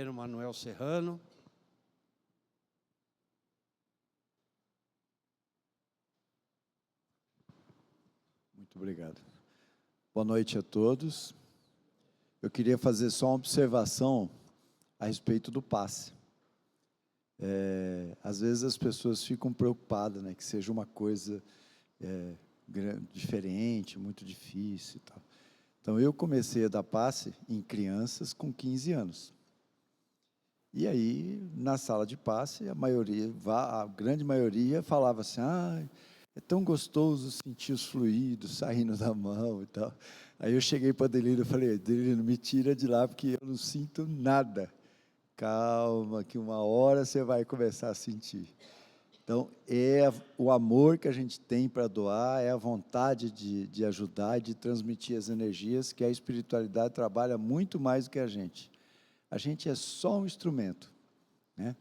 Conselheiro Manuel Serrano. Muito obrigado. Boa noite a todos. Eu queria fazer só uma observação a respeito do passe. Às vezes as pessoas ficam preocupadas, né, que seja uma coisa diferente, muito difícil e tal. Então, eu comecei a dar passe em crianças com 15 anos. E aí, na sala de passe, a grande maioria falava assim, é tão gostoso sentir os fluidos saindo da mão e tal. Aí eu cheguei para Adelino e falei, Adelino, me tira de lá, porque eu não sinto nada. Calma, que uma hora você vai começar a sentir. Então, o amor que a gente tem para doar, é a vontade de ajudar, de transmitir as energias, que a espiritualidade trabalha muito mais do que a gente. A gente é só um instrumento, né?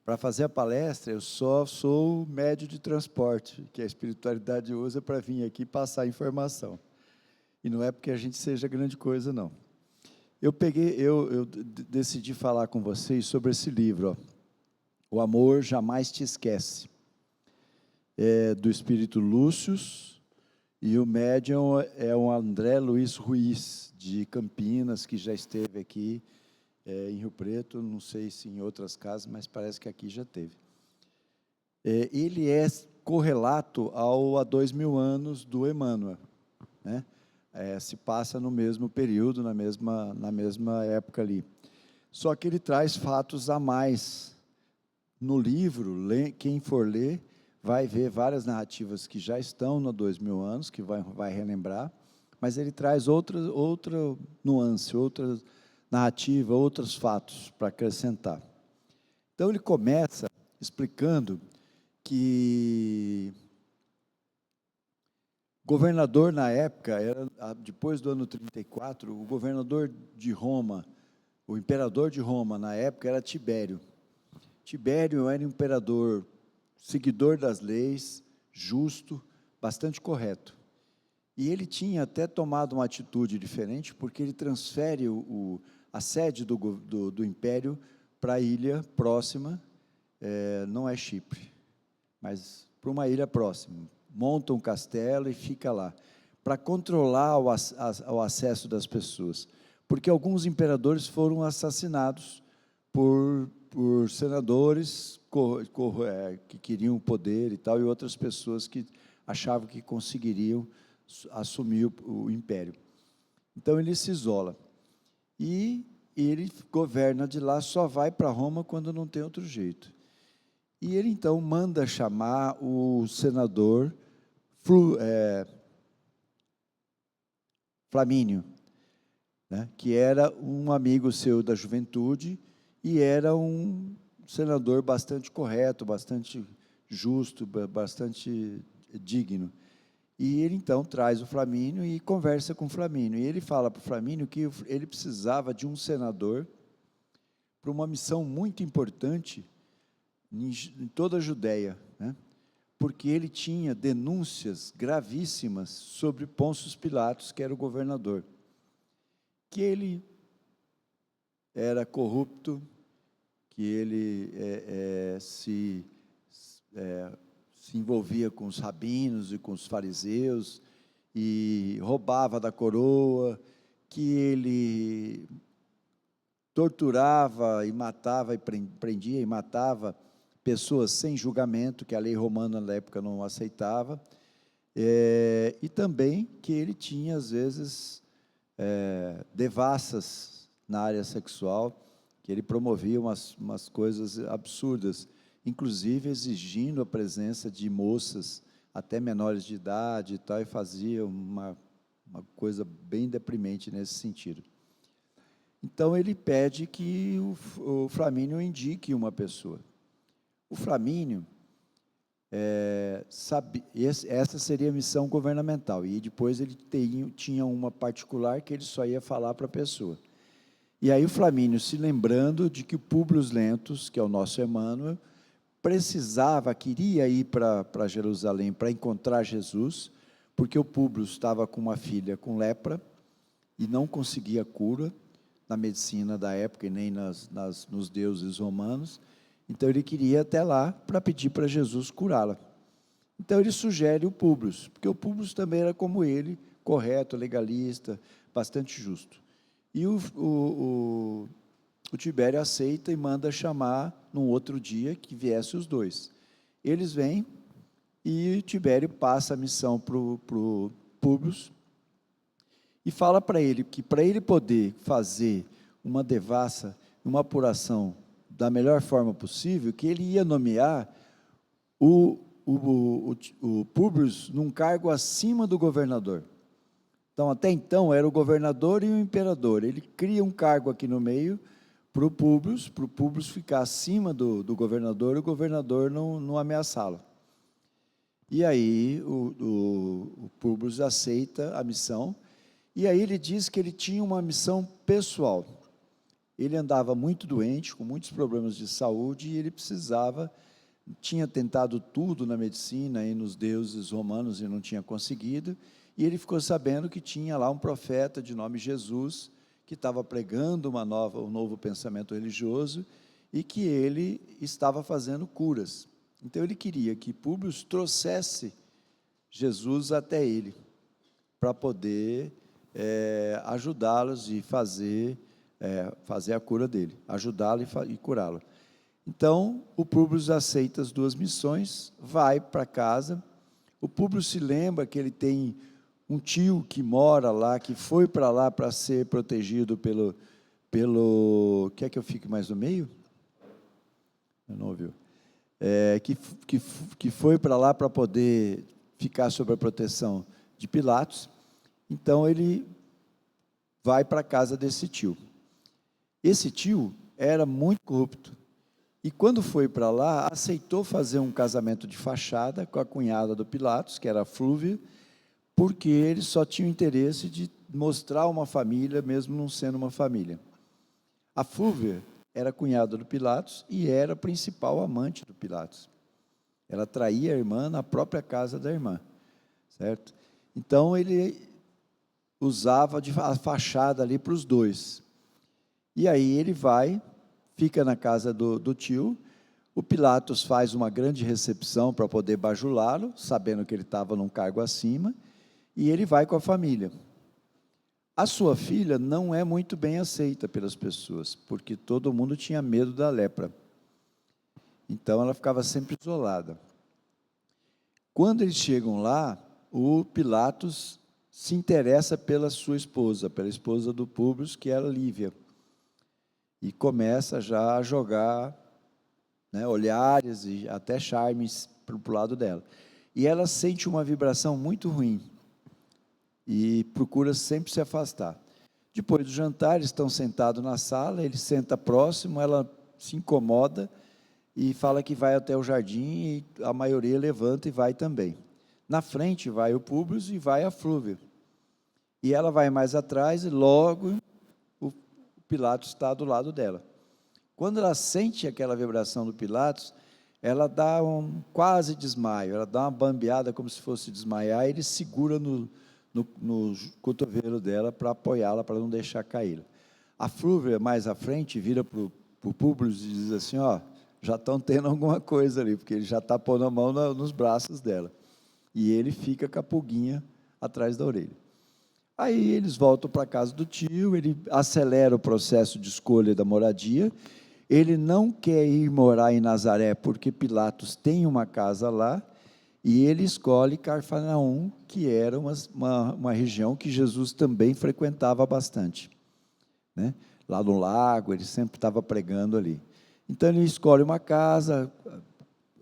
Para fazer a palestra, eu só sou o médio de transporte, que a espiritualidade usa para vir aqui passar informação. E não é porque a gente seja grande coisa, não. Eu decidi falar com vocês sobre esse livro, ó, O Amor Jamais Te Esquece, do Espírito Lúcius, e o médium é o André Luiz Ruiz, de Campinas, que já esteve aqui em Rio Preto, não sei se em outras casas, mas parece que aqui já teve. Ele é correlato há 2000 anos do Emmanuel, né? Se passa no mesmo período, na mesma época ali. Só que ele traz fatos a mais. No livro, quem for ler, vai ver várias narrativas que já estão no 2000 anos, que vai relembrar, mas ele traz outra nuance, outra narrativa, outros fatos para acrescentar. Então, ele começa explicando que governador na época, depois do ano 34, o governador de Roma, o imperador de Roma na época era Tibério. Tibério era um imperador seguidor das leis, justo, bastante correto. E ele tinha até tomado uma atitude diferente, porque ele transfere a sede do império para a ilha próxima, não é Chipre, mas para uma ilha próxima. Monta um castelo e fica lá, para controlar o acesso das pessoas. Porque alguns imperadores foram assassinados por senadores que queriam poder e tal, e outras pessoas que achavam que conseguiriam assumir o império. Então, ele se isola. E ele governa de lá, só vai para Roma quando não tem outro jeito. E ele, então, manda chamar o senador Flamínio, né, que era um amigo seu da juventude e era um senador bastante correto, bastante justo, bastante digno. E ele, então, traz o Flamínio e conversa com o Flamínio. E ele fala para o Flamínio que ele precisava de um senador para uma missão muito importante em toda a Judéia, né? Porque ele tinha denúncias gravíssimas sobre Pôncio Pilatos, que era o governador, que ele era corrupto, que ele se envolvia com os rabinos e com os fariseus, e roubava da coroa, que ele torturava e matava, e prendia e matava pessoas sem julgamento, que a lei romana na época não aceitava, e também que ele tinha, às vezes, devassas na área sexual, que ele promovia umas coisas absurdas, inclusive exigindo a presença de moças até menores de idade e tal, e fazia uma coisa bem deprimente nesse sentido. Então, ele pede que o Flamínio indique uma pessoa. O Flamínio, essa seria a missão governamental, e depois ele tinha uma particular que ele só ia falar para a pessoa. E aí o Flamínio, se lembrando de que o Públio Lentulus, que é o nosso Emmanuel, queria ir para Jerusalém para encontrar Jesus, porque o Públio estava com uma filha com lepra e não conseguia cura, na medicina da época e nem nos deuses romanos. Então ele queria ir até lá para pedir para Jesus curá-la. Então ele sugere o Públio, porque o Públio também era como ele, correto, legalista, bastante justo. E o Tibério aceita e manda chamar, num outro dia, que viesse os dois. Eles vêm e Tibério passa a missão para o Públio e fala para ele que, para ele poder fazer uma devassa, uma apuração da melhor forma possível, que ele ia nomear o Públio num cargo acima do governador. Então, até então, era o governador e o imperador. Ele cria um cargo aqui no meio para o Públio ficar acima do governador e o governador não ameaçá-lo. E aí o Públio aceita a missão, e aí ele diz que ele tinha uma missão pessoal. Ele andava muito doente, com muitos problemas de saúde, e ele tinha tentado tudo na medicina e nos deuses romanos e não tinha conseguido, e ele ficou sabendo que tinha lá um profeta de nome Jesus, que estava pregando um novo pensamento religioso, e que ele estava fazendo curas. Então ele queria que Públio trouxesse Jesus até ele, para poder ajudá-los e fazer a cura dele, ajudá-lo e curá-lo. Então, o Públio aceita as duas missões, vai para casa. O Públio se lembra que ele tem um tio que mora lá, que foi para lá para ser protegido pelo... Quer que eu fique mais no meio? Não ouviu? Que foi para lá para poder ficar sob a proteção de Pilatos. Então, ele vai para a casa desse tio. Esse tio era muito corrupto. E quando foi para lá, aceitou fazer um casamento de fachada com a cunhada do Pilatos, que era a Flúvia, porque ele só tinha o interesse de mostrar uma família, mesmo não sendo uma família. A Flúvia era cunhada do Pilatos e era a principal amante do Pilatos. Ela traía a irmã na própria casa da irmã, certo? Então, ele usava a fachada ali para os dois. E aí ele fica na casa do tio. O Pilatos faz uma grande recepção para poder bajulá-lo, sabendo que ele estava num cargo acima, e ele vai com a família. A sua filha não é muito bem aceita pelas pessoas, porque todo mundo tinha medo da lepra. Então, ela ficava sempre isolada. Quando eles chegam lá, o Pilatos se interessa pela sua esposa, pela esposa do Públio, que era Lívia. E começa já a jogar olhares e até charmes para o lado dela. E ela sente uma vibração muito ruim e procura sempre se afastar. Depois do jantar, eles estão sentados na sala, ele senta próximo, ela se incomoda e fala que vai até o jardim, e a maioria levanta e vai também. Na frente vai o Públio e vai a Flúvia. E ela vai mais atrás e logo o Pilatos está do lado dela. Quando ela sente aquela vibração do Pilatos, ela dá quase desmaio, ela dá uma bambeada como se fosse desmaiar, e ele segura no cotovelo dela para apoiá-la, para não deixar cair. A Flúvia, mais à frente, vira para o Públio e diz assim, já estão tendo alguma coisa ali, porque ele já está pondo a mão nos braços dela. E ele fica com a pulguinha atrás da orelha. Aí eles voltam para a casa do tio, ele acelera o processo de escolha da moradia, ele não quer ir morar em Nazaré, porque Pilatos tem uma casa lá, e ele escolhe Cafarnaum, que era uma região que Jesus também frequentava bastante, né? Lá no lago, ele sempre estava pregando ali. Então, ele escolhe uma casa,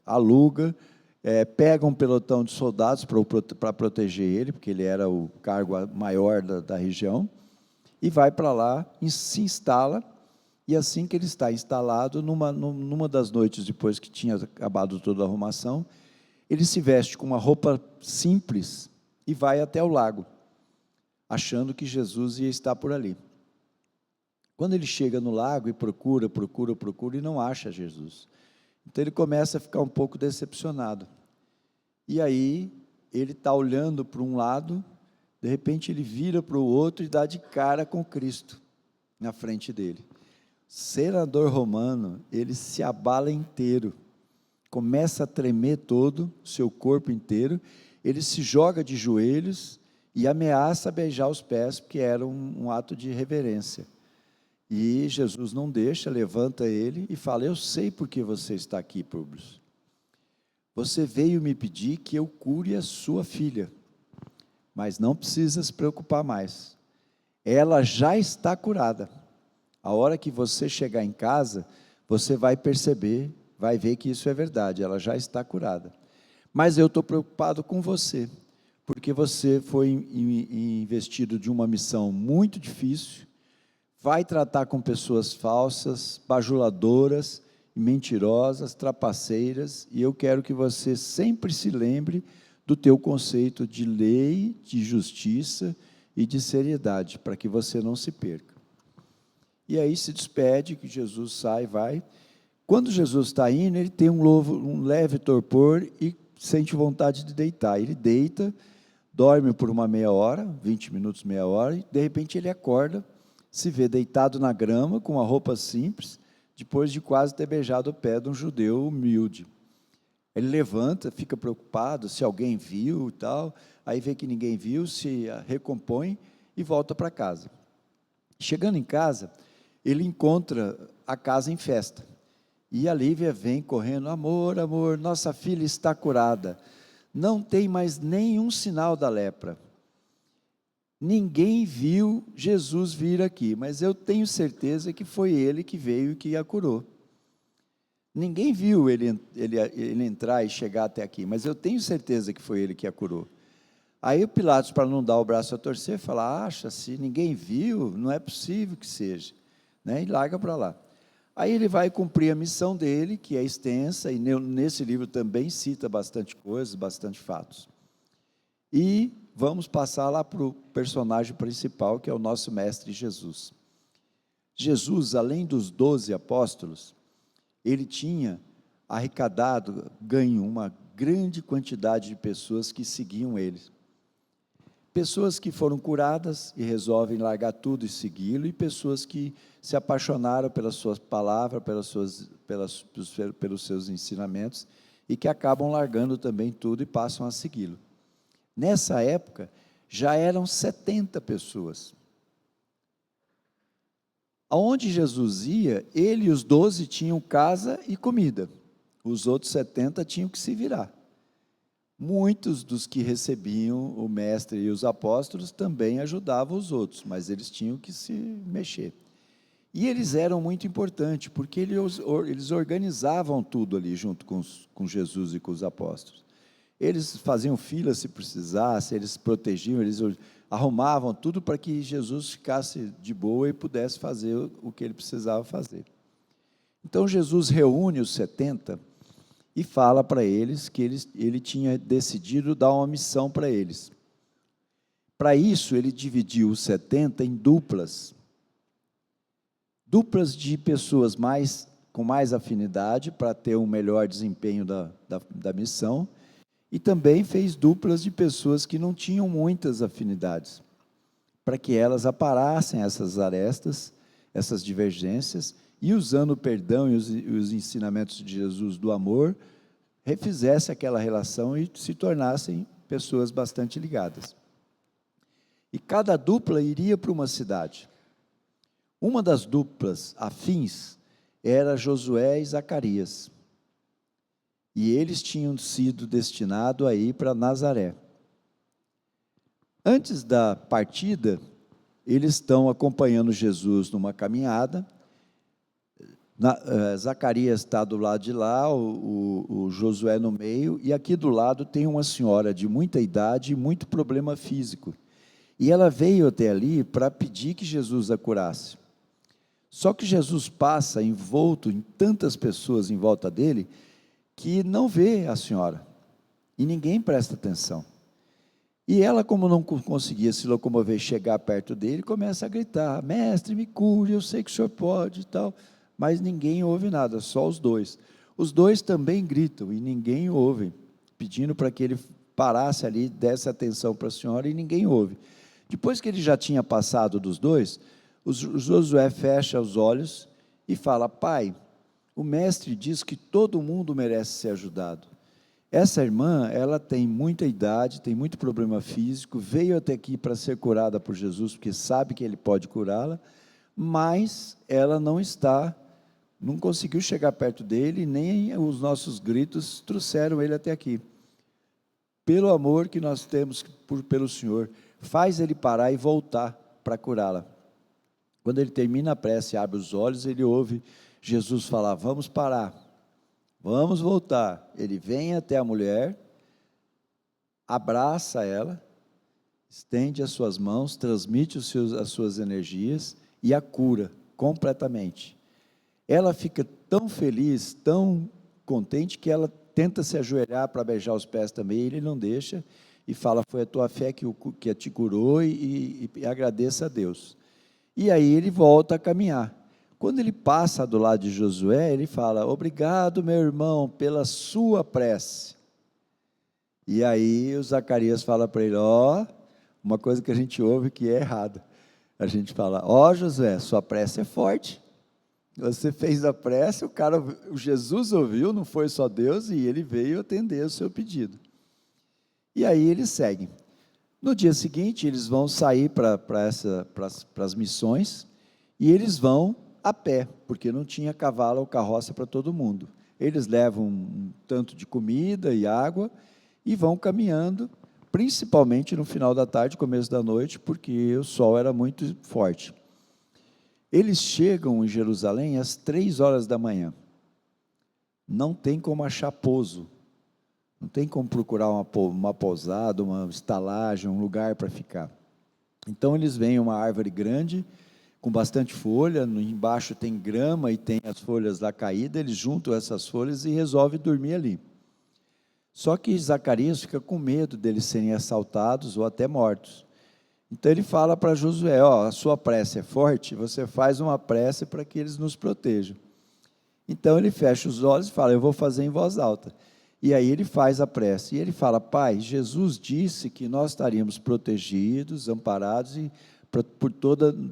aluga, pega um pelotão de soldados para proteger ele, porque ele era o cargo maior da região, e vai para lá, se instala, e assim que ele está instalado, numa das noites depois que tinha acabado toda a arrumação, ele se veste com uma roupa simples e vai até o lago, achando que Jesus ia estar por ali. Quando ele chega no lago e procura, e não acha Jesus. Então, ele começa a ficar um pouco decepcionado. E aí, ele está olhando para um lado, de repente ele vira para o outro e dá de cara com Cristo. na frente dele. Senador romano, ele se abala inteiro, começa a tremer todo, seu corpo inteiro, ele se joga de joelhos e ameaça beijar os pés, porque era um ato de reverência. E Jesus não deixa, levanta ele e fala: eu sei por que você está aqui, Públio. Você veio me pedir que eu cure a sua filha, mas não precisa se preocupar mais. Ela já está curada. A hora que você chegar em casa, você vai perceber, vai ver que isso é verdade, ela já está curada. Mas eu estou preocupado com você, porque você foi investido de uma missão muito difícil, vai tratar com pessoas falsas, bajuladoras, mentirosas, trapaceiras, e eu quero que você sempre se lembre do teu conceito de lei, de justiça e de seriedade, para que você não se perca. E aí se despede, que Jesus sai, vai. Quando Jesus está indo, ele tem um leve torpor e sente vontade de deitar. Ele deita, dorme por uma meia hora, 20 minutos, meia hora, e de repente ele acorda, se vê deitado na grama, com uma roupa simples, depois de quase ter beijado o pé de um judeu humilde. Ele levanta, fica preocupado se alguém viu e tal, aí vê que ninguém viu, se recompõe e volta para casa. Chegando em casa, ele encontra a casa em festa. E a Lívia vem correndo: amor, amor, nossa filha está curada. Não tem mais nenhum sinal da lepra. Ninguém viu Jesus vir aqui, mas eu tenho certeza que foi ele que veio e que a curou. Ninguém viu ele entrar e chegar até aqui, mas eu tenho certeza que foi ele que a curou. Aí o Pilatos, para não dar o braço a torcer, fala: acha-se, ninguém viu, não é possível que seja, né? E larga para lá. Aí ele vai cumprir a missão dele, que é extensa, e nesse livro também cita bastante coisas, bastante fatos. E vamos passar lá para o personagem principal, que é o nosso mestre Jesus. Jesus, além dos 12 apóstolos, ele tinha arrecadado, ganho uma grande quantidade de pessoas que seguiam ele. Pessoas que foram curadas e resolvem largar tudo e segui-lo, e pessoas que se apaixonaram pela sua palavra, pelos seus ensinamentos, e que acabam largando também tudo e passam a segui-lo. Nessa época, já eram 70 pessoas. Aonde Jesus ia, ele e os 12 tinham casa e comida. Os outros 70 tinham que se virar. Muitos dos que recebiam o mestre e os apóstolos também ajudavam os outros, mas eles tinham que se mexer. E eles eram muito importantes, porque eles organizavam tudo ali junto com Jesus e com os apóstolos. Eles faziam fila se precisasse, eles protegiam, eles arrumavam tudo para que Jesus ficasse de boa e pudesse fazer o que ele precisava fazer. Então Jesus reúne os 70 e fala para eles que ele tinha decidido dar uma missão para eles. Para isso, ele dividiu os 70 em duplas de pessoas com mais afinidade, para ter um melhor desempenho da missão, e também fez duplas de pessoas que não tinham muitas afinidades, para que elas aparassem essas arestas, essas divergências, e usando o perdão e os ensinamentos de Jesus do amor, refizesse aquela relação e se tornassem pessoas bastante ligadas. E cada dupla iria para uma cidade. Uma das duplas afins era Josué e Zacarias. E eles tinham sido destinados a ir para Nazaré. Antes da partida, eles estão acompanhando Jesus numa caminhada. Zacarias está do lado de lá, o Josué no meio, e aqui do lado tem uma senhora de muita idade e muito problema físico. E ela veio até ali para pedir que Jesus a curasse. Só que Jesus passa envolto em tantas pessoas em volta dele, que não vê a senhora, e ninguém presta atenção. E ela, como não conseguia se locomover, chegar perto dele, começa a gritar: mestre, me cure, eu sei que o senhor pode e tal, mas ninguém ouve nada, só os dois. Os dois também gritam, e ninguém ouve, pedindo para que ele parasse ali, desse atenção para a senhora, e ninguém ouve. Depois que ele já tinha passado dos dois, O Josué fecha os olhos e fala: pai, o mestre diz que todo mundo merece ser ajudado. Essa irmã, ela tem muita idade, tem muito problema físico, veio até aqui para ser curada por Jesus, porque sabe que ele pode curá-la, mas ela não conseguiu chegar perto dele, nem os nossos gritos trouxeram ele até aqui. Pelo amor que nós temos pelo Senhor, faz ele parar e voltar para curá-la. Quando ele termina a prece e abre os olhos, ele ouve Jesus falar: vamos parar, vamos voltar. Ele vem até a mulher, abraça ela, estende as suas mãos, transmite as suas energias e a cura completamente. Ela fica tão feliz, tão contente, que ela tenta se ajoelhar para beijar os pés também, ele não deixa, e fala: foi a tua fé que te curou, e agradeça a Deus. E aí ele volta a caminhar. Quando ele passa do lado de Josué, ele fala: obrigado, meu irmão, pela sua prece. E aí o Zacarias fala para ele: uma coisa que a gente ouve que é errada. A gente fala: Josué, sua prece é forte. Você fez a prece, o Jesus ouviu, não foi só Deus, e ele veio atender o seu pedido. E aí eles seguem. No dia seguinte, eles vão sair para as missões, e eles vão a pé, porque não tinha cavalo ou carroça para todo mundo. Eles levam um tanto de comida e água, e vão caminhando, principalmente no final da tarde, começo da noite, porque o sol era muito forte. Eles chegam em Jerusalém às 3 horas da manhã. Não tem como achar pouso, não tem como procurar uma pousada, uma estalagem, um lugar para ficar. Então eles veem uma árvore grande, com bastante folha, embaixo tem grama e tem as folhas lá caídas, eles juntam essas folhas e resolvem dormir ali. Só que Zacarias fica com medo deles serem assaltados ou até mortos. Então ele fala para Josué: a sua prece é forte, você faz uma prece para que eles nos protejam. Então ele fecha os olhos e fala: eu vou fazer em voz alta. E aí ele faz a prece, e ele fala: pai, Jesus disse que nós estaríamos protegidos, amparados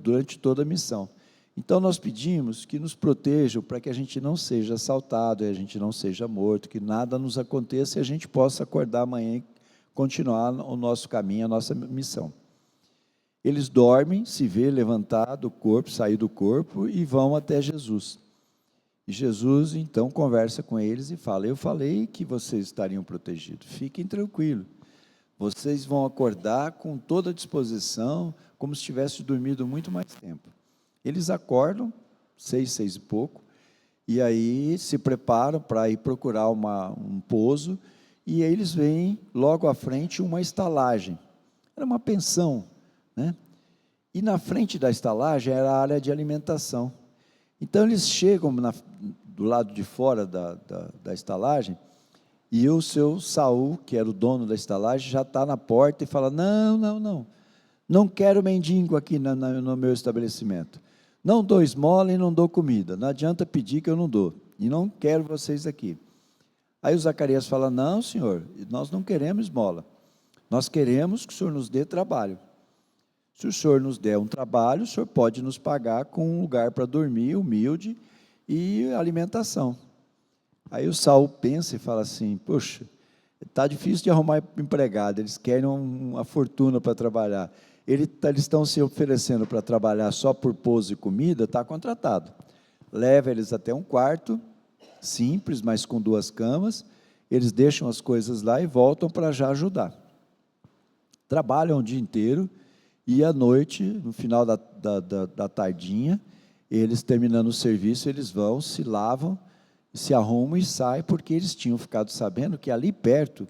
durante toda a missão. Então nós pedimos que nos protejam para que a gente não seja assaltado, e a gente não seja morto, que nada nos aconteça e a gente possa acordar amanhã e continuar o nosso caminho, a nossa missão. Eles dormem, se vê levantado o corpo, sair do corpo, e vão até Jesus. E Jesus então conversa com eles e fala: eu falei que vocês estariam protegidos, fiquem tranquilos, vocês vão acordar com toda a disposição, como se tivessem dormido muito mais tempo. Eles acordam, 6 e pouco, e aí se preparam para ir procurar um pouso, e aí eles veem logo à frente uma estalagem, era uma pensão, né? E na frente da estalagem era a área de alimentação. Então eles chegam do lado de fora da estalagem, e o seu Saul, que era o dono da estalagem, já está na porta e fala: não quero mendigo aqui no meu estabelecimento, não dou esmola e não dou comida, não adianta pedir que eu não dou, e não quero vocês aqui. Aí o Zacarias fala: não, senhor, nós não queremos esmola, nós queremos que o senhor nos dê trabalho. Se o senhor nos der um trabalho, o senhor pode nos pagar com um lugar para dormir, humilde, e alimentação. Aí o Saul pensa e fala assim: poxa, está difícil de arrumar empregado, eles querem uma fortuna para trabalhar. Eles estão se oferecendo para trabalhar só por pouso e comida, está contratado. Leva eles até um quarto, simples, mas com 2 camas, eles deixam as coisas lá e voltam para já ajudar. Trabalham o dia inteiro, e à noite, no final da tardinha, eles terminando o serviço, eles vão, se lavam, se arrumam e saem, porque eles tinham ficado sabendo que ali perto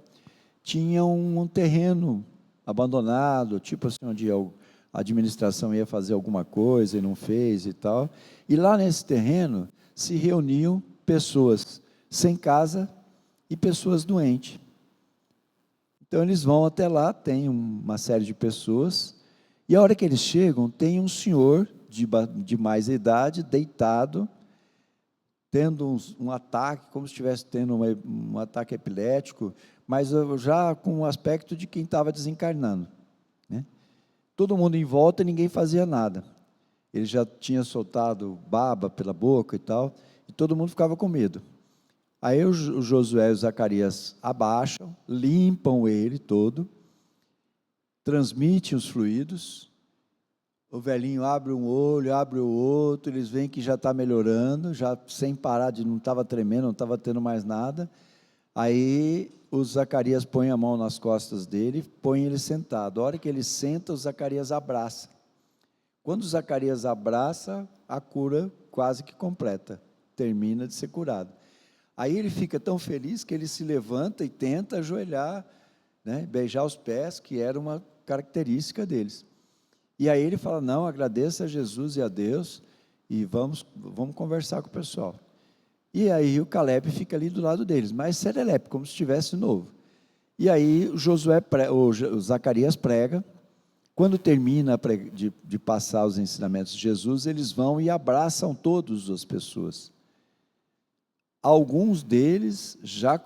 tinha um terreno abandonado, tipo assim, onde a administração ia fazer alguma coisa e não fez e tal, e lá nesse terreno se reuniam pessoas sem casa e pessoas doentes. Então eles vão até lá, tem uma série de pessoas, e a hora que eles chegam, tem um senhor de mais idade, deitado, tendo um ataque, como se estivesse tendo um ataque epilético, mas já com o aspecto de quem estava desencarnando, né? Todo mundo em volta e ninguém fazia nada. ele já tinha soltado baba pela boca e tal, e todo mundo ficava com medo. Aí o Josué e o Zacarias abaixam, limpam ele todo, transmitem os fluidos, o velhinho abre um olho, abre o outro, eles veem que já está melhorando, já sem parar, não estava tremendo, não estava tendo mais nada. Aí o Zacarias põe a mão nas costas dele, põe ele sentado. A hora que ele senta, o Zacarias abraça. Quando o Zacarias abraça, a cura quase que completa, termina de ser curado. Aí ele fica tão feliz que ele se levanta e tenta ajoelhar, né, beijar os pés, que era uma característica deles. E aí ele fala, não, agradeça a Jesus e a Deus, e vamos conversar com o pessoal. E aí o Caleb fica ali do lado deles, mais serelepe, como se estivesse novo. E aí o Zacarias prega. Quando termina de passar os ensinamentos de Jesus, eles vão e abraçam todas as pessoas. Alguns deles já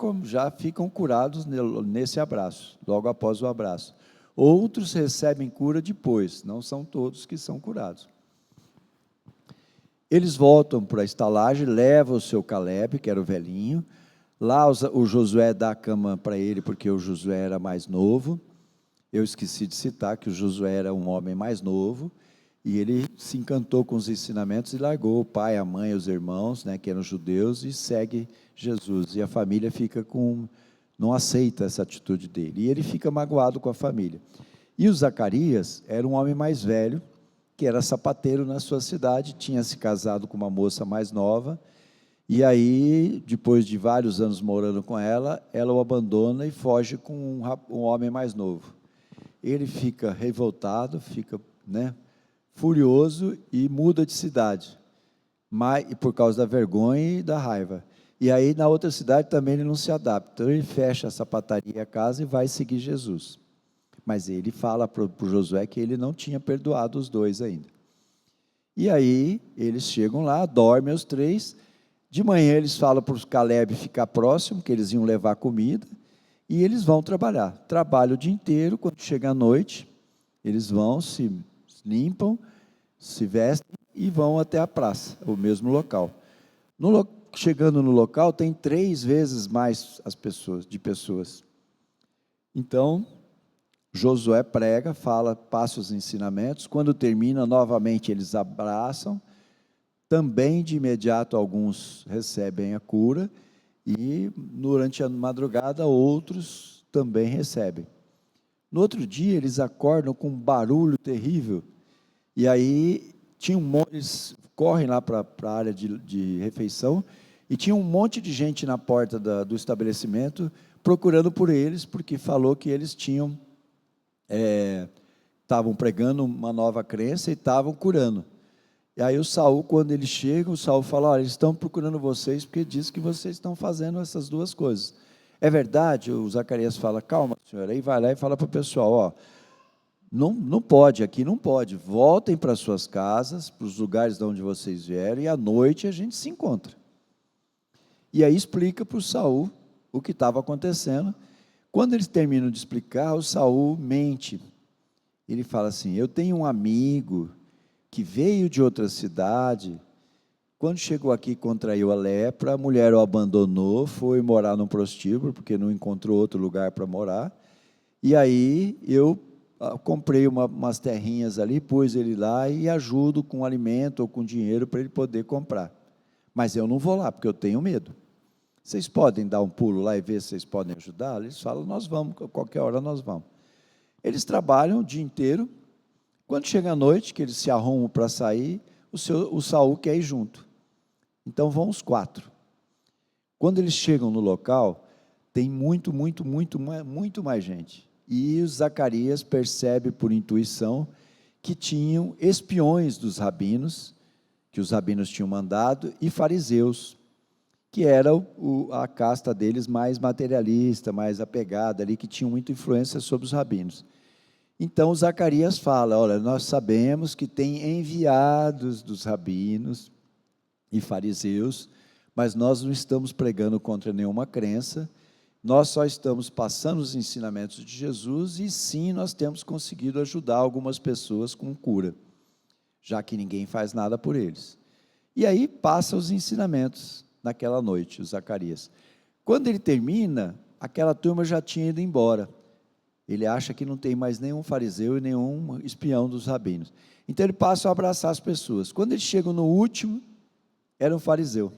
ficam curados nesse abraço, logo após o abraço. Outros recebem cura depois, não são todos que são curados. Eles voltam para a estalagem, levam o seu Caleb, que era o velhinho. Lá o Josué dá a cama para ele, porque o Josué era mais novo. Eu esqueci de citar que o Josué era um homem mais novo, e ele se encantou com os ensinamentos e largou o pai, a mãe, os irmãos, né, que eram judeus, e segue Jesus. E a família não aceita essa atitude dele, e ele fica magoado com a família. E o Zacarias era um homem mais velho, que era sapateiro na sua cidade, tinha se casado com uma moça mais nova, e aí, depois de vários anos morando com ela o abandona e foge com um homem mais novo. Ele fica revoltado, fica, né, furioso e muda de cidade, por causa da vergonha e da raiva. E aí, na outra cidade, também ele não se adapta. Então, ele fecha a sapataria, a casa, e vai seguir Jesus. Mas ele fala para o Josué que ele não tinha perdoado os dois ainda. E aí, eles chegam lá, dormem os três. De manhã, eles falam para o Caleb ficar próximo, que eles iam levar comida, e eles vão trabalhar. Trabalham o dia inteiro. Quando chega a noite, eles vão, se limpam, se vestem e vão até a praça, o mesmo local. Chegando no local, tem 3 vezes mais pessoas. Então, Josué prega, passa os ensinamentos. Quando termina, novamente eles abraçam. Também de imediato alguns recebem a cura, e durante a madrugada outros também recebem. No outro dia eles acordam com um barulho terrível, e aí eles correm lá para a área de refeição, e tinha um monte de gente na porta do estabelecimento procurando por eles, porque falou que eles estavam pregando uma nova crença e estavam curando. E aí o Saul, quando eles chegam, o Saul fala, olha, eles estão procurando vocês porque diz que vocês estão fazendo essas duas coisas. É verdade? O Zacarias fala, calma, senhor. Aí vai lá e fala para o pessoal, ó, não pode, aqui não pode. Voltem para suas casas, para os lugares de onde vocês vieram, e à noite a gente se encontra. E aí explica para o Saul o que estava acontecendo. Quando eles terminam de explicar, o Saul mente. Ele fala assim, eu tenho um amigo que veio de outra cidade, quando chegou aqui contraiu a lepra, a mulher o abandonou, foi morar num prostíbulo, porque não encontrou outro lugar para morar, e aí eu comprei umas terrinhas ali, pus ele lá e ajudo com alimento ou com dinheiro para ele poder comprar, mas eu não vou lá, porque eu tenho medo. Vocês podem dar um pulo lá e ver se vocês podem ajudar? Eles falam, nós vamos, qualquer hora nós vamos. Eles trabalham o dia inteiro. Quando chega a noite, que eles se arrumam para sair, o Saul quer ir junto. Então vão os 4. Quando eles chegam no local, tem muito mais gente. E o Zacarias percebe por intuição que tinham espiões dos rabinos, que os rabinos tinham mandado, e fariseus, que era a casta deles mais materialista, mais apegada ali, que tinham muita influência sobre os rabinos. Então, Zacarias fala, olha, nós sabemos que tem enviados dos rabinos e fariseus, mas nós não estamos pregando contra nenhuma crença, nós só estamos passando os ensinamentos de Jesus, e sim, nós temos conseguido ajudar algumas pessoas com cura. já que ninguém faz nada por eles. E aí passa os ensinamentos naquela noite, o Zacarias. Quando ele termina, aquela turma já tinha ido embora. Ele acha que não tem mais nenhum fariseu e nenhum espião dos rabinos. Então ele passa a abraçar as pessoas. Quando eles chegam no último, era um fariseu.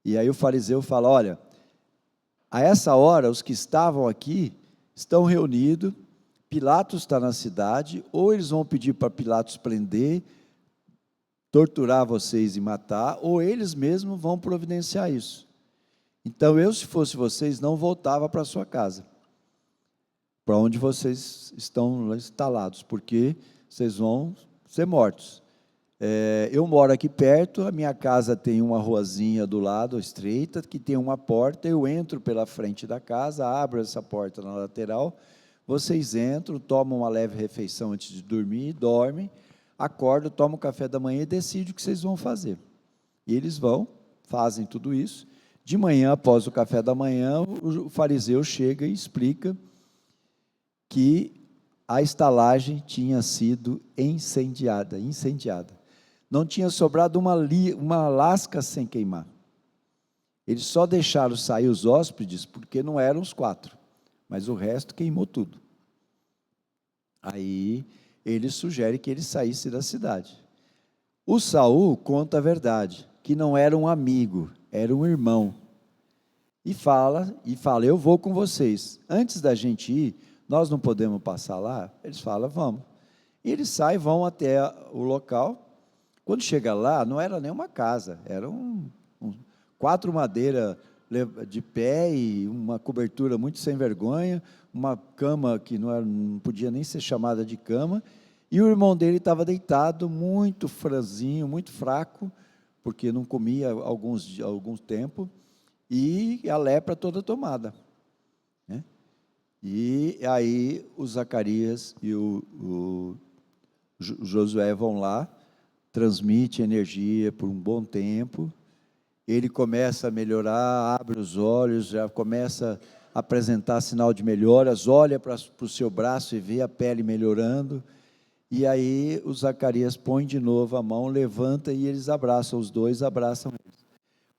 E aí o fariseu fala: olha, a essa hora os que estavam aqui estão reunidos, Pilatos está na cidade, ou eles vão pedir para Pilatos prender, torturar vocês e matar, ou eles mesmos vão providenciar isso. Então eu, se fosse vocês, não voltava para a sua casa, para onde vocês estão instalados, porque vocês vão ser mortos. Eu moro aqui perto, a minha casa tem uma ruazinha do lado, estreita, que tem uma porta, eu entro pela frente da casa, abro essa porta na lateral, vocês entram, tomam uma leve refeição antes de dormir, dormem, acordam, tomam café da manhã e decidem o que vocês vão fazer. E eles vão, fazem tudo isso. De manhã, após o café da manhã, o fariseu chega e explica que a estalagem tinha sido incendiada. Não tinha sobrado uma lasca sem queimar. Eles só deixaram sair os hóspedes porque não eram os 4, mas o resto queimou tudo. Aí ele sugere que ele saísse da cidade. O Saul conta a verdade, que não era um amigo, era um irmão. E fala, eu vou com vocês. Antes da gente ir, nós não podemos passar lá? Eles falam, vamos. E eles saem, vão até o local. Quando chega lá, não era nem uma casa, eram 4 madeiras de pé e uma cobertura muito sem vergonha, uma cama que não podia nem ser chamada de cama, e o irmão dele estava deitado, muito franzinho, muito fraco, porque não comia algum tempo, e a lepra toda tomada, né? E aí o Zacarias e o Josué vão lá, transmite energia por um bom tempo, ele começa a melhorar, abre os olhos, já começa a apresentar sinal de melhoras, olha para o seu braço e vê a pele melhorando, e aí o Zacarias põe de novo a mão, levanta e eles abraçam, os dois abraçam eles.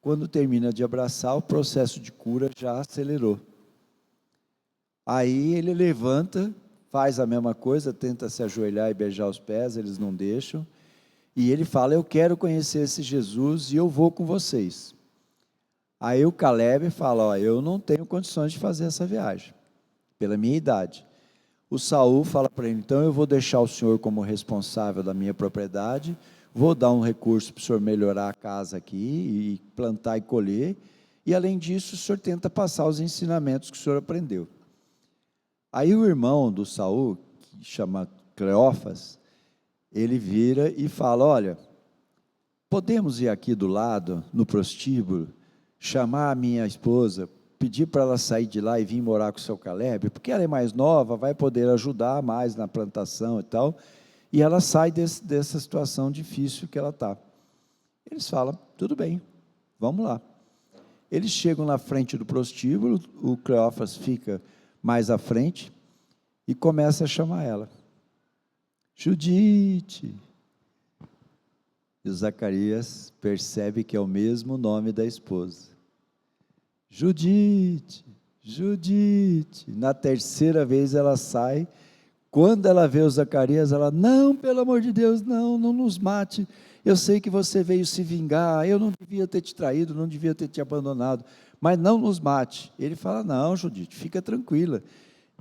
Quando termina de abraçar, o processo de cura já acelerou. Aí ele levanta, faz a mesma coisa, tenta se ajoelhar e beijar os pés, eles não deixam, e ele fala, eu quero conhecer esse Jesus e eu vou com vocês. Aí o Caleb fala, eu não tenho condições de fazer essa viagem, pela minha idade. O Saul fala para ele, então eu vou deixar o senhor como responsável da minha propriedade, vou dar um recurso para o senhor melhorar a casa aqui, e plantar e colher, e além disso o senhor tenta passar os ensinamentos que o senhor aprendeu. Aí o irmão do Saul, que chama Cleófas, ele vira e fala, olha, podemos ir aqui do lado, no prostíbulo, chamar a minha esposa, pedir para ela sair de lá e vir morar com o seu Caleb, porque ela é mais nova, vai poder ajudar mais na plantação e tal, e ela sai dessa situação difícil que ela está. Eles falam, tudo bem, vamos lá. Eles chegam na frente do prostíbulo, o Cleófas fica mais à frente e começa a chamar ela. Judite. E o Zacarias percebe que é o mesmo nome da esposa. Judite, Judite. Na terceira vez ela sai. Quando ela vê o Zacarias, ela, não, pelo amor de Deus, não nos mate. Eu sei que você veio se vingar, eu não devia ter te traído, não devia ter te abandonado, mas não nos mate. Ele fala, não, Judite, fica tranquila.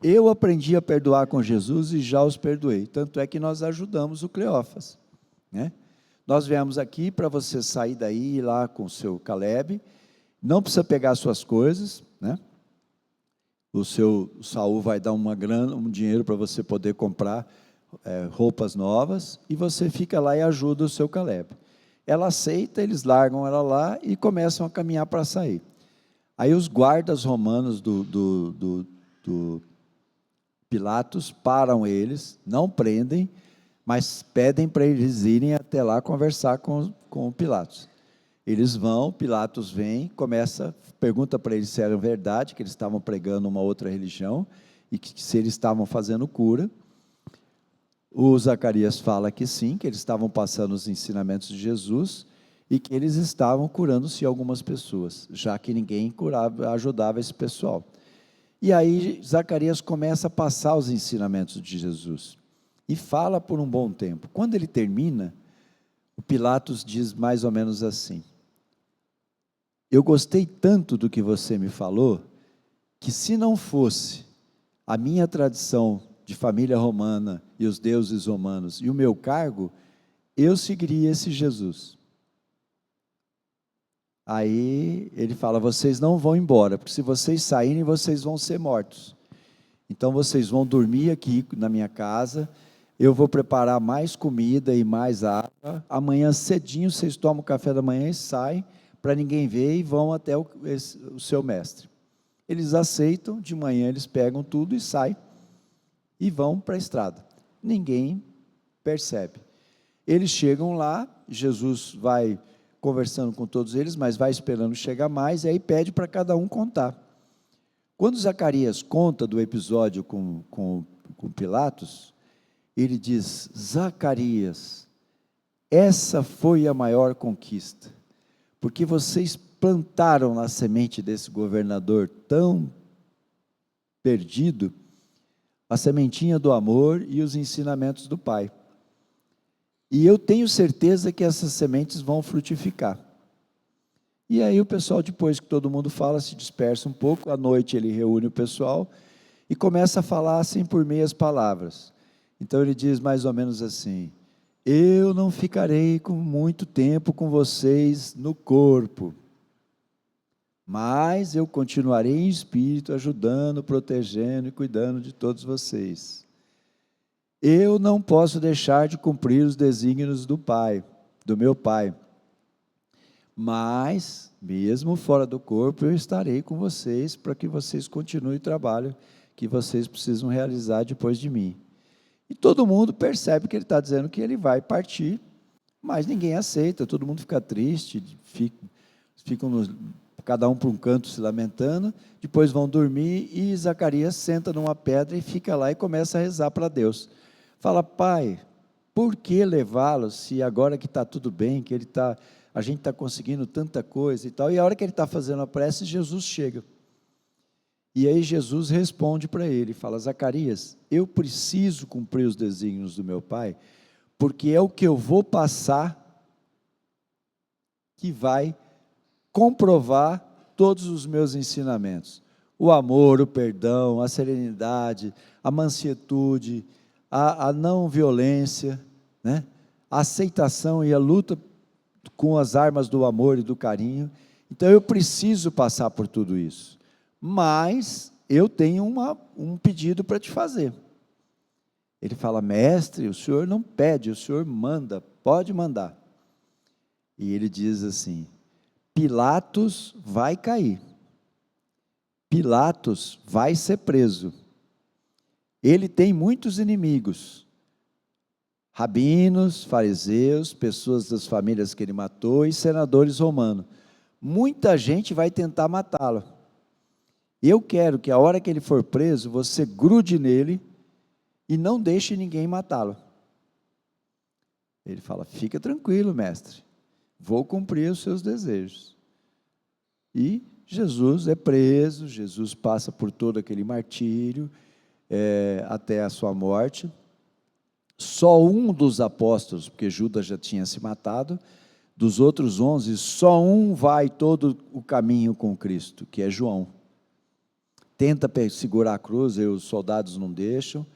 Eu aprendi a perdoar com Jesus e já os perdoei. Tanto é que nós ajudamos o Cleófas, né? Nós viemos aqui para você sair daí e ir lá com o seu Caleb. Não precisa pegar suas coisas, né? O seu Saul vai dar uma grana, um dinheiro para você poder comprar roupas novas, e você fica lá e ajuda o seu Caleb. Ela aceita, eles largam ela lá e começam a caminhar para sair. Aí os guardas romanos do Pilatos param eles, não prendem, mas pedem para eles irem até lá conversar com o Pilatos. Eles vão, Pilatos vem, pergunta para eles se era verdade, que eles estavam pregando uma outra religião, e que se eles estavam fazendo cura. O Zacarias fala que sim, que eles estavam passando os ensinamentos de Jesus e que eles estavam curando-se algumas pessoas, já que ninguém curava, ajudava esse pessoal. E aí Zacarias começa a passar os ensinamentos de Jesus e fala por um bom tempo. Quando ele termina, o Pilatos diz mais ou menos assim: eu gostei tanto do que você me falou, que se não fosse a minha tradição de família romana e os deuses romanos e o meu cargo, eu seguiria esse Jesus. Aí ele fala: vocês não vão embora, porque se vocês saírem, vocês vão ser mortos. Então vocês vão dormir aqui na minha casa, eu vou preparar mais comida e mais água. Amanhã cedinho vocês tomam o café da manhã e saem, para ninguém ver, e vão até o seu mestre. Eles aceitam, de manhã eles pegam tudo e saem, e vão para a estrada. Ninguém percebe. Eles chegam lá, Jesus vai conversando com todos eles, mas vai esperando chegar mais, e aí pede para cada um contar. Quando Zacarias conta do episódio com Pilatos, ele diz: Zacarias, essa foi a maior conquista, porque vocês plantaram na semente desse governador tão perdido, a sementinha do amor e os ensinamentos do Pai. E eu tenho certeza que essas sementes vão frutificar. E aí o pessoal, depois que todo mundo fala, se dispersa um pouco. À noite ele reúne o pessoal e começa a falar assim por meias palavras. Então ele diz mais ou menos assim: eu não ficarei com muito tempo com vocês no corpo, mas eu continuarei em espírito, ajudando, protegendo e cuidando de todos vocês. Eu não posso deixar de cumprir os desígnios do Pai, do meu Pai, mas, mesmo fora do corpo, eu estarei com vocês, para que vocês continuem o trabalho que vocês precisam realizar depois de mim. E todo mundo percebe que ele está dizendo que ele vai partir, mas ninguém aceita, todo mundo fica triste, ficam cada um para um canto se lamentando, depois vão dormir, e Zacarias senta numa pedra e fica lá e começa a rezar para Deus. Fala: Pai, por que levá-lo, se agora que está tudo bem, que a gente está conseguindo tanta coisa e tal. E a hora que ele está fazendo a prece, Jesus chega. E aí Jesus responde para ele, fala: Zacarias, eu preciso cumprir os desígnios do meu Pai, porque é o que eu vou passar que vai comprovar todos os meus ensinamentos. O amor, o perdão, a serenidade, a mansuetude, a não violência, né? A aceitação e a luta com as armas do amor e do carinho. Então eu preciso passar por tudo isso, mas eu tenho um pedido para te fazer. Ele fala: mestre, o senhor não pede, o senhor manda, pode mandar. E ele diz assim: Pilatos vai cair, Pilatos vai ser preso, ele tem muitos inimigos, rabinos, fariseus, pessoas das famílias que ele matou e senadores romanos. Muita gente vai tentar matá-lo. Eu quero que a hora que ele for preso, você grude nele e não deixe ninguém matá-lo. Ele fala: fica tranquilo, mestre, vou cumprir os seus desejos. E Jesus é preso, Jesus passa por todo aquele martírio, até a sua morte. Só um dos apóstolos, porque Judas já tinha se matado, dos outros 11, só um vai todo o caminho com Cristo, que é João. Tenta segurar a cruz, e os soldados não deixam.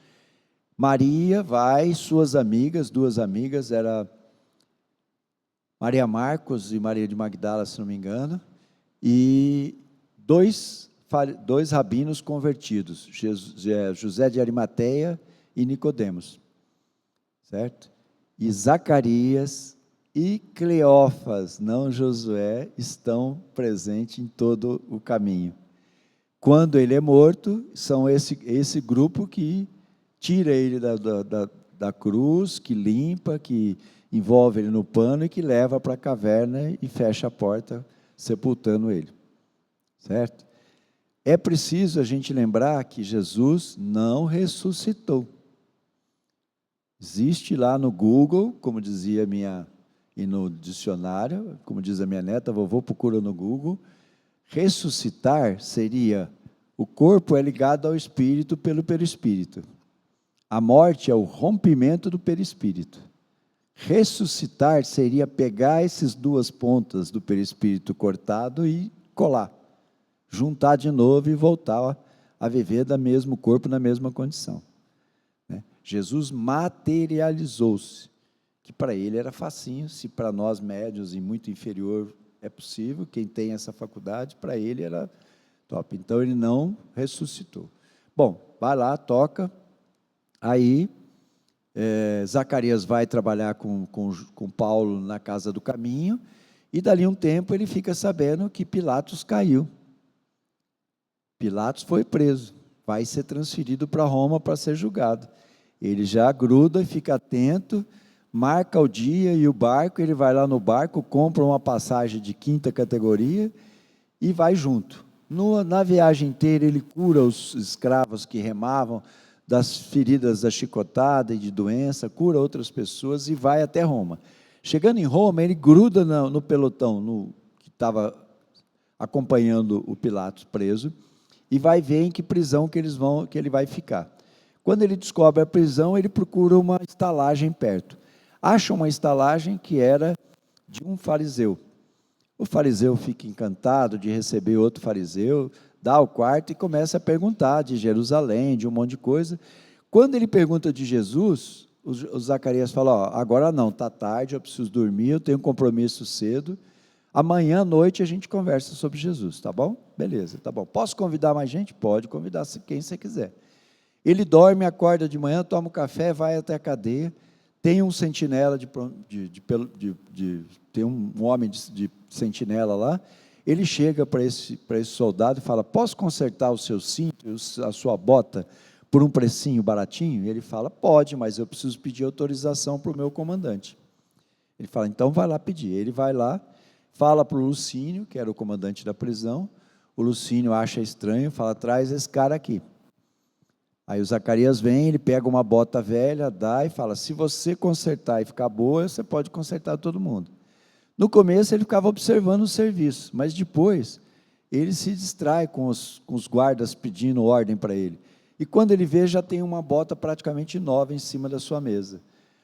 Maria vai, suas amigas, duas amigas, era Maria Marcos e Maria de Magdala, se não me engano, e dois rabinos convertidos, José de Arimateia e Nicodemos, certo? E Zacarias e Cleófas, não Josué, estão presentes em todo o caminho. Quando ele é morto, são esse grupo que tira ele da cruz, que limpa, que envolve ele no pano e que leva para a caverna e fecha a porta, sepultando ele, certo? É preciso a gente lembrar que Jesus não ressuscitou. Existe lá no Google, como dizia e no dicionário, como diz a minha neta, vovô procura no Google, ressuscitar seria, o corpo é ligado ao espírito pelo perispírito. A morte é o rompimento do perispírito. Ressuscitar seria pegar essas duas pontas do perispírito cortado e colar, juntar de novo e voltar a viver do mesmo corpo, na mesma condição. Jesus materializou-se, que para ele era facinho, se para nós médios e muito inferior é possível, quem tem essa faculdade, para ele era top. Então ele não ressuscitou. Bom, vai lá, toca, aí Zacarias vai trabalhar com Paulo na casa do caminho, e dali um tempo ele fica sabendo que Pilatos caiu. Pilatos foi preso, vai ser transferido para Roma para ser julgado. Ele já gruda e fica atento, marca o dia e o barco, ele vai lá no barco, compra uma passagem de 5ª categoria e vai junto. Na viagem inteira ele cura os escravos que remavam das feridas da chicotada e de doença, cura outras pessoas e vai até Roma. Chegando em Roma, ele gruda no pelotão que estava acompanhando o Pilatos preso e vai ver em que prisão que ele vai ficar. Quando ele descobre a prisão, ele procura uma estalagem perto. Acha uma estalagem que era de um fariseu. O fariseu fica encantado de receber outro fariseu, dá o quarto e começa a perguntar de Jerusalém, de um monte de coisa. Quando ele pergunta de Jesus, o Zacarias fala, agora não, está tarde, eu preciso dormir, eu tenho um compromisso cedo, amanhã à noite a gente conversa sobre Jesus, tá bom? Beleza, tá bom. Posso convidar mais gente? Pode convidar quem você quiser. Ele dorme, acorda de manhã, toma um café, vai até a cadeia, tem um sentinela, tem um homem de sentinela lá, ele chega para esse soldado e fala, posso consertar o seu cinto, a sua bota, por um precinho baratinho? Ele fala, pode, mas eu preciso pedir autorização para o meu comandante. Ele fala, então vai lá pedir. Ele vai lá, fala para o Lucínio, que era o comandante da prisão, o Lucínio acha estranho, fala, traz esse cara aqui. Aí o Zacarias vem, ele pega uma bota velha, dá e fala, se você consertar e ficar boa, você pode consertar todo mundo. No começo ele ficava observando o serviço, mas depois ele se distrai com os guardas pedindo ordem para ele. E quando ele vê, já tem uma bota praticamente nova em cima da sua mesa.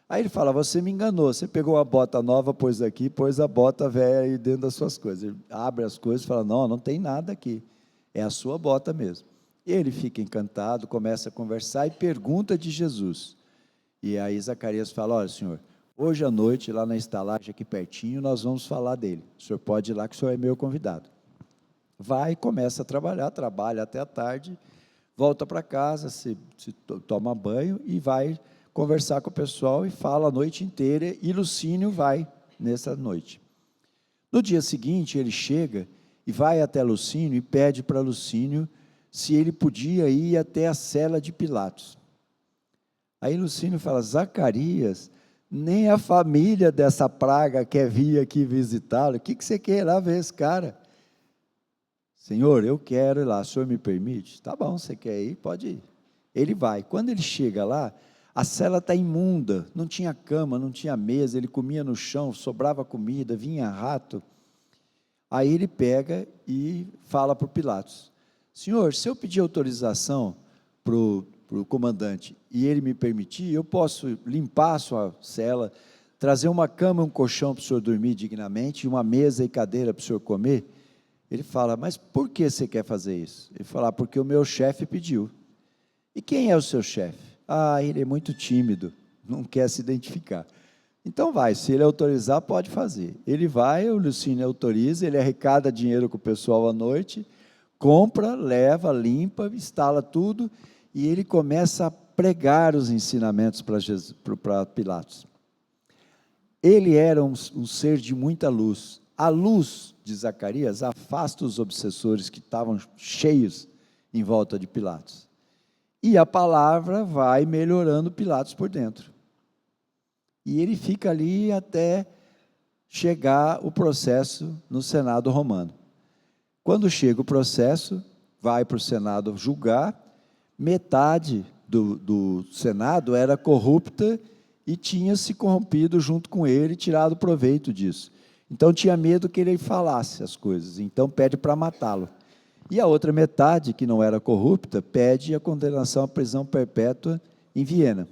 Aí ele fala, você me enganou, você pegou a bota nova, pôs aqui, pôs a bota velha aí dentro das suas coisas. Ele abre as coisas e fala, não tem nada aqui, é a sua bota mesmo. Ele fica encantado, começa a conversar e pergunta de Jesus. E aí Zacarias fala, olha senhor, hoje à noite, lá na estalagem aqui pertinho, nós vamos falar dele. O senhor pode ir lá que o senhor é meu convidado. Vai e começa a trabalhar, trabalha até a tarde, volta para casa, se toma banho e vai conversar com o pessoal e fala a noite inteira, e Lucínio vai nessa noite. No dia seguinte, ele chega e vai até Lucínio e pede para Lucínio se ele podia ir até a cela de Pilatos. Aí Lucínio fala, Zacarias, nem a família dessa praga quer vir aqui visitá-lo, o que você quer ir lá ver esse cara? Senhor, eu quero ir lá, o senhor me permite? Tá bom, você quer ir? Pode ir. Ele vai. Quando ele chega lá, a cela está imunda, não tinha cama, não tinha mesa, ele comia no chão, sobrava comida, vinha rato. Aí ele pega e fala para o Pilatos, senhor, se eu pedir autorização para o comandante e ele me permitir, eu posso limpar a sua cela, trazer uma cama e um colchão para o senhor dormir dignamente, uma mesa e cadeira para o senhor comer? Ele fala, mas por que você quer fazer isso? Ele fala, porque o meu chefe pediu. E quem é o seu chefe? Ele é muito tímido, não quer se identificar. Então vai, se ele autorizar, pode fazer. Ele vai, o Lucínio autoriza, ele arrecada dinheiro com o pessoal à noite, compra, leva, limpa, instala tudo, e ele começa a pregar os ensinamentos para Pilatos. Ele era um ser de muita luz. A luz de Zacarias afasta os obsessores que estavam cheios em volta de Pilatos. E a palavra vai melhorando Pilatos por dentro. E ele fica ali até chegar o processo no Senado romano. Quando chega o processo, vai para o Senado julgar, metade do Senado era corrupta e tinha se corrompido junto com ele, tirado proveito disso. Então tinha medo que ele falasse as coisas, então pede para matá-lo. E a outra metade, que não era corrupta, pede a condenação à prisão perpétua em Viena.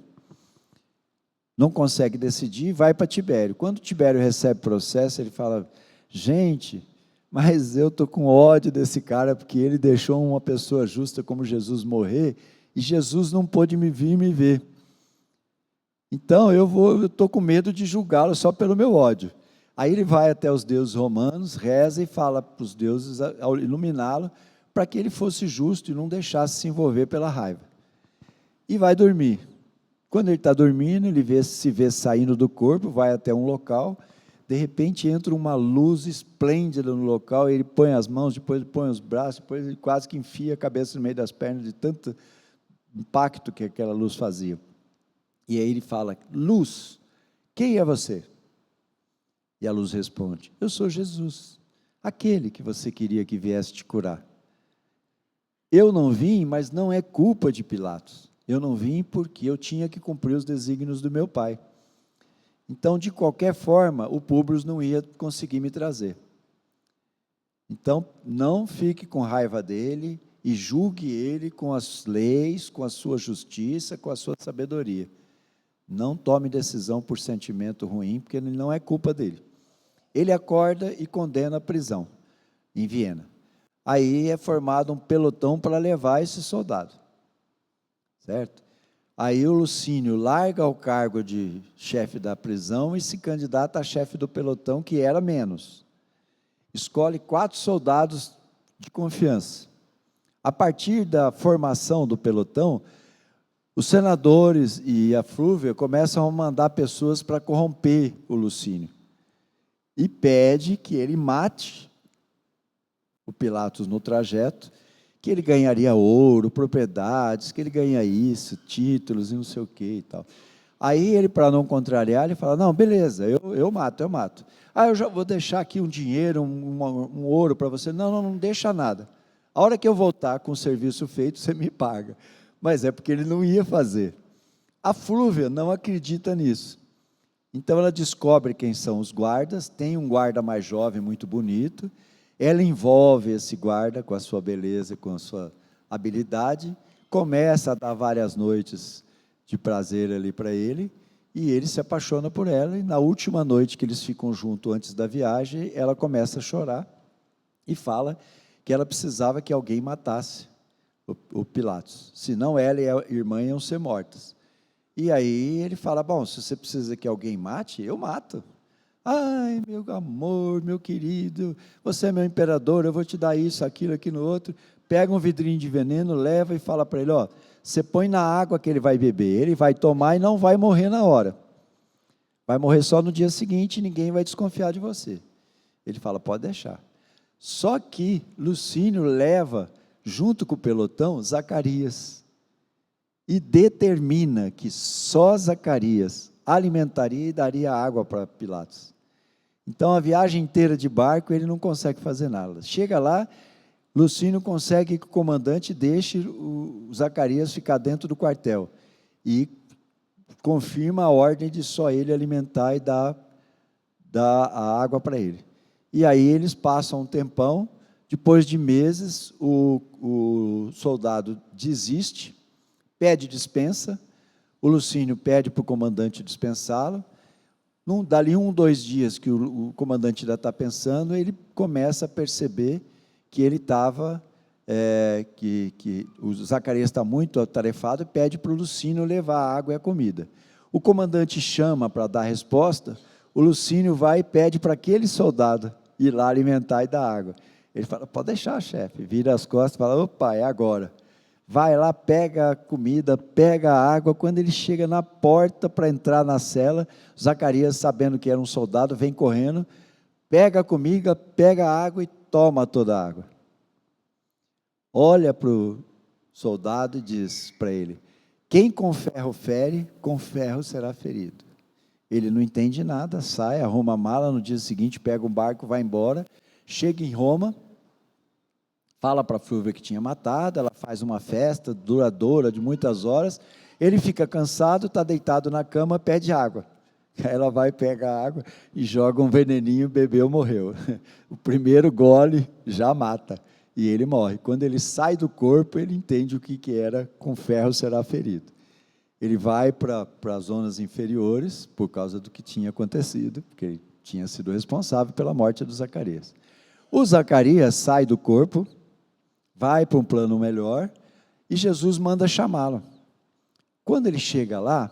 Não consegue decidir, vai para Tibério. Quando Tibério recebe o processo, ele fala: gente, mas eu estou com ódio desse cara, porque ele deixou uma pessoa justa como Jesus morrer, e Jesus não pôde vir me ver. Então eu estou com medo de julgá-lo só pelo meu ódio. Aí ele vai até os deuses romanos, reza e fala para os deuses ao iluminá-lo, para que ele fosse justo e não deixasse se envolver pela raiva. E vai dormir. Quando ele está dormindo, ele se vê saindo do corpo, vai até um local, de repente entra uma luz esplêndida no local, ele põe as mãos, depois ele põe os braços, depois ele quase que enfia a cabeça no meio das pernas, de tanto impacto que aquela luz fazia. E aí ele fala: luz, quem é você? E a luz responde: eu sou Jesus, aquele que você queria que viesse te curar. Eu não vim, mas não é culpa de Pilatos. Eu não vim porque eu tinha que cumprir os desígnios do meu pai. Então, de qualquer forma, o Públio não ia conseguir me trazer. Então, não fique com raiva dele e julgue ele com as leis, com a sua justiça, com a sua sabedoria. Não tome decisão por sentimento ruim, porque não é culpa dele. Ele acorda e condena a prisão em Viena. Aí é formado um pelotão para levar esse soldado. Certo? Aí o Lucínio larga o cargo de chefe da prisão e se candidata a chefe do pelotão, que era menos. Escolhe 4 soldados de confiança. A partir da formação do pelotão, os senadores e a Flúvia começam a mandar pessoas para corromper o Lucínio. E pede que ele mate o Pilatos no trajeto, que ele ganharia ouro, propriedades, que ele ganha isso, títulos e não sei o que e tal. Aí ele, para não contrariar, ele fala: não, beleza, eu mato. Eu já vou deixar aqui um dinheiro, um ouro para você. Não deixa nada. A hora que eu voltar com o serviço feito, você me paga. Mas é porque ele não ia fazer. A Flúvia não acredita nisso. Então ela descobre quem são os guardas, tem um guarda mais jovem, muito bonito. Ela envolve esse guarda com a sua beleza, com a sua habilidade, começa a dar várias noites de prazer ali para ele, e ele se apaixona por ela, e na última noite que eles ficam juntos antes da viagem, ela começa a chorar, e fala que ela precisava que alguém matasse o Pilatos, senão ela e a irmã iam ser mortas. E aí ele fala: bom, se você precisa que alguém mate, eu mato. Ai, meu amor, meu querido, você é meu imperador, eu vou te dar isso, aquilo, aquilo, outro. Pega um vidrinho de veneno, leva e fala para ele: ó, você põe na água que ele vai beber, ele vai tomar e não vai morrer na hora. Vai morrer só no dia seguinte e ninguém vai desconfiar de você. Ele fala: pode deixar. Só que Lucínio leva, junto com o pelotão, Zacarias. E determina que só Zacarias alimentaria e daria água para Pilatos. Então, a viagem inteira de barco, ele não consegue fazer nada. Chega lá, Lucínio consegue que o comandante deixe o Zacarias ficar dentro do quartel. E confirma a ordem de só ele alimentar e dar a água para ele. E aí eles passam um tempão, depois de meses, o soldado desiste, pede dispensa, o Lucínio pede para o comandante dispensá-lo. Dali 1 ou 2 dias que o comandante ainda está pensando, ele começa a perceber que ele estava, que o Zacarias está muito atarefado, e pede para o Lucínio levar a água e a comida. O comandante chama para dar resposta, o Lucínio vai e pede para aquele soldado ir lá alimentar e dar água. Ele fala: pode deixar, chefe. Vira as costas e fala: opa, é agora. Vai lá, pega a comida, pega a água. Quando ele chega na porta para entrar na cela, Zacarias, sabendo que era um soldado, vem correndo, pega a comida, pega a água e toma toda a água. Olha para o soldado e diz para ele: quem com ferro fere, com ferro será ferido. Ele não entende nada, sai, arruma a mala, no dia seguinte pega um barco, vai embora, chega em Roma, fala para a Flúvia que tinha matado, ela faz uma festa duradoura de muitas horas, Ele fica cansado, está deitado na cama, pede água. Aí ela vai, pega a água e joga um veneninho, bebeu, morreu. O primeiro gole já mata e ele morre. Quando ele sai do corpo, ele entende o que era com ferro será ferido. Ele vai para as zonas inferiores por causa do que tinha acontecido, porque ele tinha sido responsável pela morte do Zacarias. O Zacarias sai do corpo, vai para um plano melhor e Jesus manda chamá-lo. Quando ele chega lá,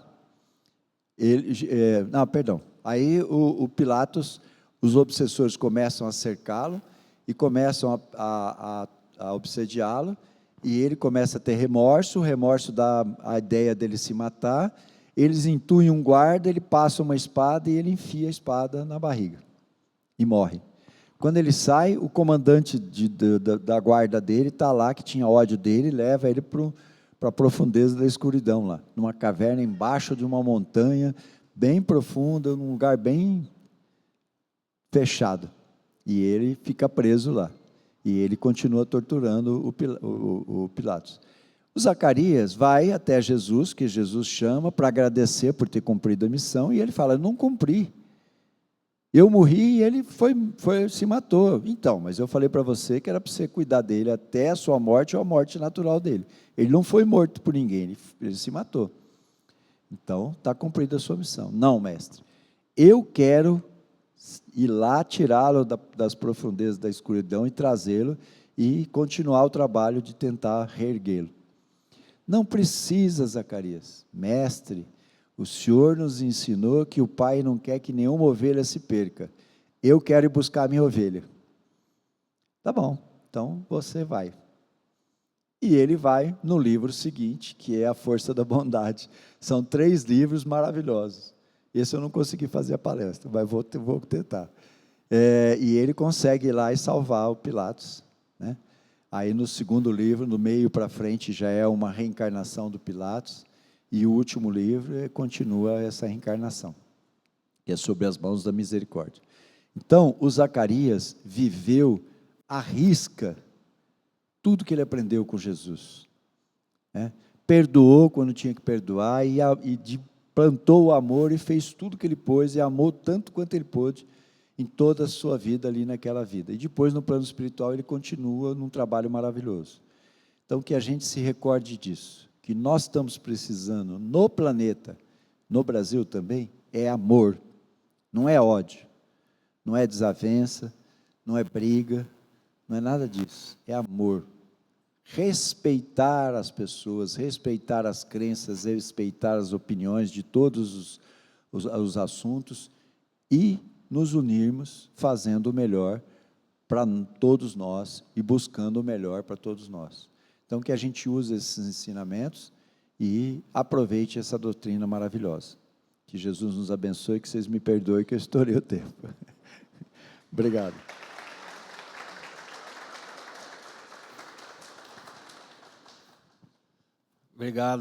aí o Pilatos, os obsessores começam a cercá-lo e começam a obsediá-lo, e ele começa a ter remorso, o remorso dá a ideia dele se matar, eles intuem um guarda, ele passa uma espada e ele enfia a espada na barriga e morre. Quando ele sai, o comandante da guarda dele está lá, que tinha ódio dele, leva ele para a profundeza da escuridão lá, numa caverna embaixo de uma montanha, bem profunda, num lugar bem fechado. E ele fica preso lá. E ele continua torturando o Pilatos. O Zacarias vai até Jesus, que Jesus chama para agradecer por ter cumprido a missão, e ele fala: não cumpri. Eu morri e ele se matou. Então, mas eu falei para você que era para você cuidar dele até a sua morte ou a morte natural dele. Ele não foi morto por ninguém, ele se matou. Então, está cumprida a sua missão. Não, mestre, eu quero ir lá tirá-lo das profundezas da escuridão e trazê-lo e continuar o trabalho de tentar reerguê-lo. Não precisa, Zacarias. Mestre, o Senhor nos ensinou que o Pai não quer que nenhuma ovelha se perca. Eu quero ir buscar a minha ovelha. Tá bom, então você vai. E ele vai no livro seguinte, que é A Força da Bondade. São 3 livros maravilhosos. Esse eu não consegui fazer a palestra, mas vou tentar. E ele consegue ir lá e salvar o Pilatos, né? Aí no segundo livro, no meio para frente, já é uma reencarnação do Pilatos, e o último livro continua essa reencarnação, que é sobre as mãos da misericórdia. Então, o Zacarias viveu à risca tudo que ele aprendeu com Jesus, né? Perdoou quando tinha que perdoar, plantou o amor e fez tudo que ele pôde, e amou tanto quanto ele pôde, em toda a sua vida ali naquela vida. E depois, no plano espiritual, ele continua num trabalho maravilhoso. Então, que a gente se recorde disso, que nós estamos precisando no planeta, no Brasil também, é amor, não é ódio, não é desavença, não é briga, não é nada disso, é amor. Respeitar as pessoas, respeitar as crenças, respeitar as opiniões de todos os assuntos e nos unirmos fazendo o melhor para todos nós e buscando o melhor para todos nós. Então, que a gente use esses ensinamentos e aproveite essa doutrina maravilhosa. Que Jesus nos abençoe e que vocês me perdoem que eu estourei o tempo. Obrigado. Obrigado.